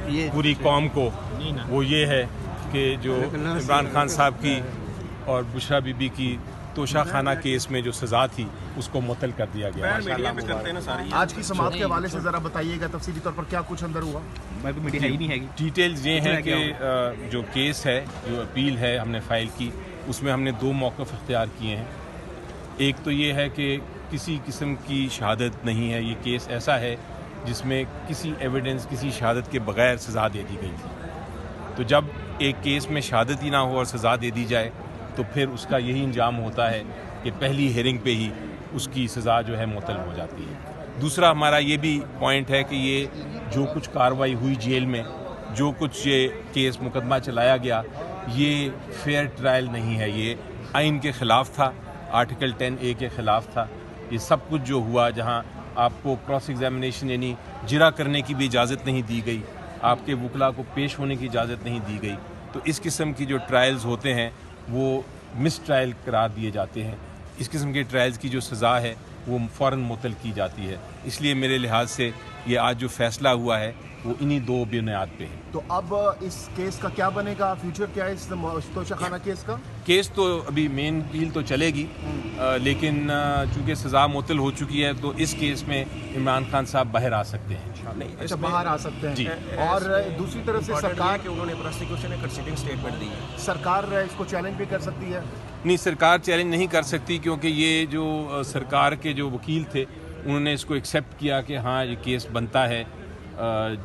पूरी कौम को वो ये है कि जो इमरान खान साहब की और बुशरा बीबी की तोशा खाना केस में जो सज़ा थी उसको मुअत्तल कर दिया गया। आज की समाअत के हवाले से ज़रा बताइएगा तफसीली तौर पर क्या कुछ अंदर हुआ। डिटेल्स ये हैं कि जो केस है, जो अपील है हमने फ़ाइल की, उसमें हमने दो मौक़िफ़ इख्तियार किए हैं। एक तो ये है कि किसी किस्म की शहादत नहीं है, ये केस ऐसा है जिसमें किसी एविडेंस, किसी शहादत के बग़ैर सज़ा दे दी गई थी। तो जब एक केस में शहादत ही ना हो और सज़ा दे दी जाए तो फिर उसका यही अंजाम होता है कि पहली हियरिंग पे ही उसकी सज़ा जो है मुअत्तल हो जाती है। दूसरा हमारा ये भी पॉइंट है कि ये जो कुछ कार्रवाई हुई जेल में, जो कुछ ये केस मुकदमा चलाया गया, ये फेयर ट्रायल नहीं है, ये आइन के ख़िलाफ़ था, आर्टिकल 10A के ख़िलाफ़ था। ये सब कुछ जो हुआ, जहाँ आपको क्रॉस एग्जामिनेशन यानी जिरा करने की भी इजाज़त नहीं दी गई, आपके वकला को पेश होने की इजाज़त नहीं दी गई, तो इस किस्म की जो ट्रायल्स होते हैं वो मिस ट्रायल करार दिए जाते हैं। इस किस्म के ट्रायल्स की जो सज़ा है वो फ़ौरन मुअत्तल की जाती है। इसलिए मेरे लिहाज से ये आज जो फ़ैसला हुआ है वो इन्हीं दो बुनियाद पे है। तो अब इस केस का क्या बनेगा, फ्यूचर क्या है इस तोशा खाना केस का? केस तो अभी मेन अपील तो चलेगी, लेकिन चूँकि सज़ा मुअत्तल हो चुकी है तो इस केस में इमरान खान साहब बाहर आ सकते हैं। अच्छा, बाहर आ सकते हैं जी। और दूसरी तरफ से सरकार के उन्होंने प्रोसिक्यूशन ने कंसीडिंग स्टेटमेंट दी है, सरकार इसको चैलेंज भी कर सकती है? नहीं, सरकार चैलेंज नहीं कर सकती, क्योंकि ये जो सरकार के जो वकील थे उन्होंने इसको एक्सेप्ट किया कि हाँ ये केस बनता है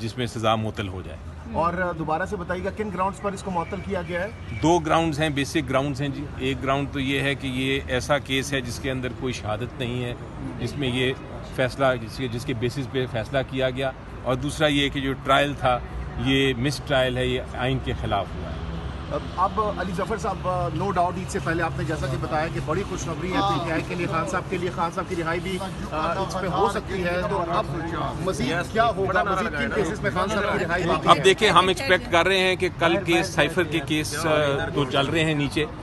जिसमें सज़ा मुअत्तल हो जाए। और दोबारा से बताइएगा किन ग्राउंड्स पर इसको मुअत्तल किया गया है? दो ग्राउंड्स हैं, बेसिक ग्राउंड्स हैं जी। एक ग्राउंड तो ये है कि ये ऐसा केस है जिसके अंदर कोई शहादत नहीं है, जिसमें ये फैसला जिसके बेसिस पे फैसला किया गया, और दूसरा ये कि जो ट्रायल था ये मिस ट्रायल है, ये आइन के ख़िलाफ़ हुआ है। अब अली ज़फ़र साहब, नो डाउट ईद से पहले आपने जैसा कि बताया कि बड़ी खुशखबरी है पीटीआई के लिए, खान साहब के लिए, खान साहब की रिहाई भी इस पे हो सकती है। तो अब मज़ीद क्या होगा, मज़ीद किन केसेस में खान साहब की रिहाई? अब देखें, हम एक्सपेक्ट कर रहे हैं कि कल केस साइफर के केस तो चल रहे हैं नीचे,